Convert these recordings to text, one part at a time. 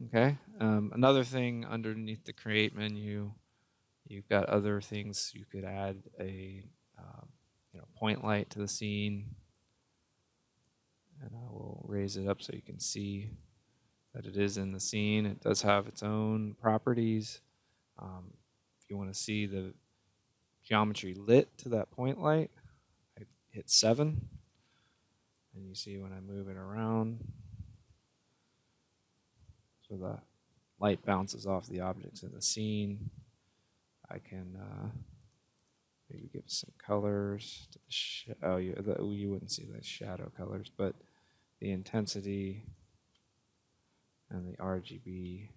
Okay. Another thing underneath the create menu, you've got other things. You could add a um, point light to the scene, and I will raise it up so you can see that it is in the scene. It does have its own properties. If you want to see the geometry lit to that point light, I hit 7, and you see when I move it around, so the light bounces off the objects in the scene. I can maybe give some colors to the you wouldn't see the shadow colors, but the intensity and the RGB.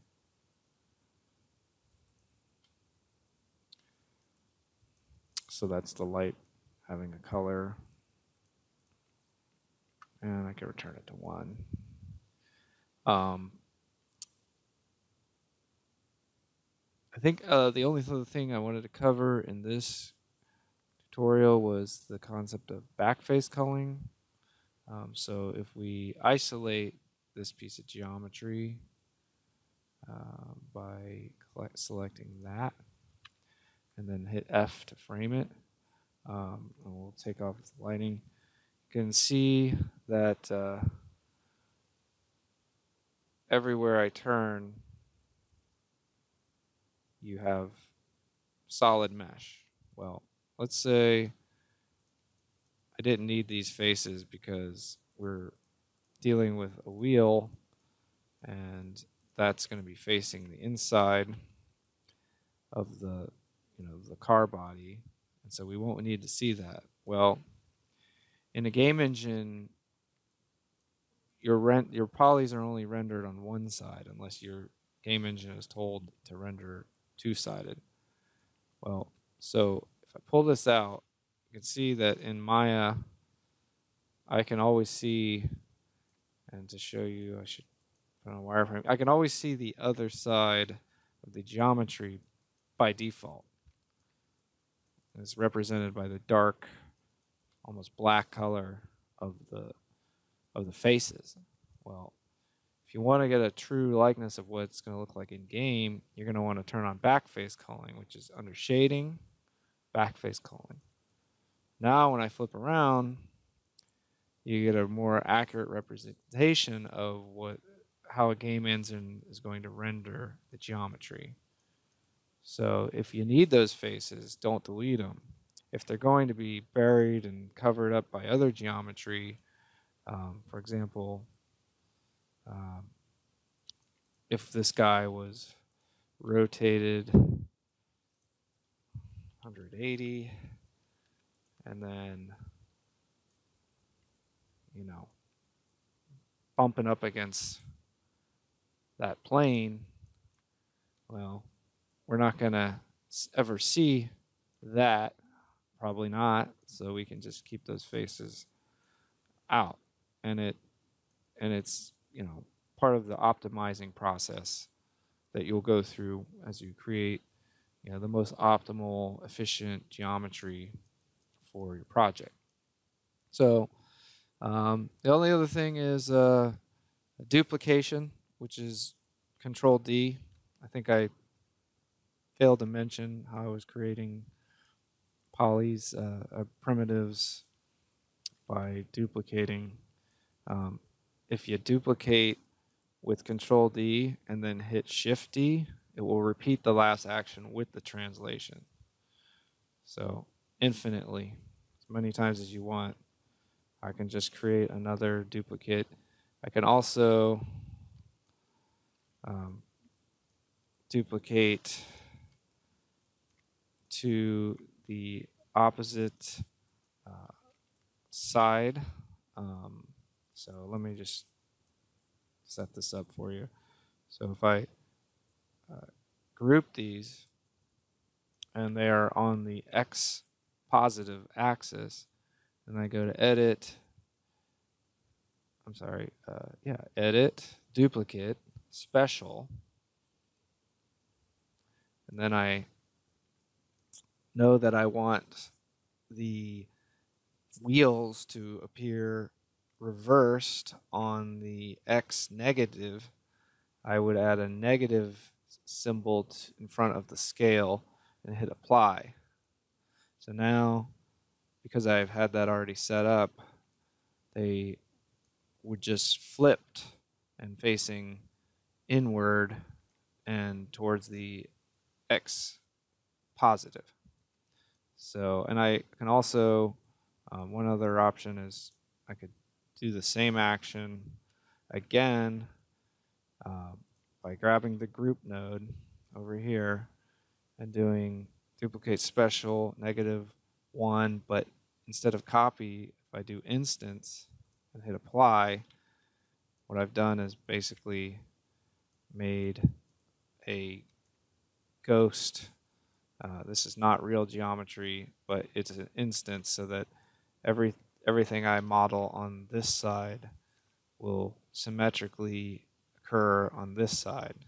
So that's the light having a color, and I can return it to 1. Um, I think the only other thing I wanted to cover in this tutorial was the concept of backface culling. So if we isolate this piece of geometry by selecting that and then hit F to frame it, and we'll take off the lighting, you can see that everywhere I turn, you have solid mesh. Well, let's say I didn't need these faces because we're dealing with a wheel and that's going to be facing the inside of the car body, and so we won't need to see that. Well, in a game engine, your polys are only rendered on one side unless your game engine is told to render two-sided. Well, so if I pull this out, you can see that in Maya, I can always see, and to show you, I should put on a wireframe. I can always see the other side of the geometry by default. It's represented by the dark, almost black color of the faces. Well, if you want to get a true likeness of what it's going to look like in game, you're going to want to turn on backface culling, which is under shading, backface culling. Now, when I flip around, you get a more accurate representation of how a game engine is going to render the geometry. So if you need those faces, don't delete them. If they're going to be buried and covered up by other geometry, for example, um, if this guy was rotated 180 and then, you know, bumping up against that plane, well, we're not going to ever see that, probably not, so we can just keep those faces out. And it's, part of the optimizing process that you'll go through as you create, the most optimal, efficient geometry for your project. So the only other thing is duplication, which is Control D. I think I failed to mention how I was creating polys, primitives by duplicating. Um, if you duplicate with Control D and then hit Shift D, it will repeat the last action with the translation. So infinitely, as many times as you want. I can just create another duplicate. I can also um, duplicate to the opposite uh, side. Um, so let me just set this up for you. So if I uh, group these and they are on the X positive axis, and I go to edit, edit, duplicate, special, and then I know that I want the wheels to appear reversed on the X negative I would add a negative symbol in front of the scale and hit apply. So now, because I've had that already set up, they would just flipped and facing inward and towards the X positive. So, and I can also, one other option is I could do the same action again by grabbing the group node over here and doing duplicate special -1, but instead of copy, if I do instance and hit apply, what I've done is basically made a ghost. This is not real geometry, but it's an instance so that everything I model on this side will symmetrically occur on this side.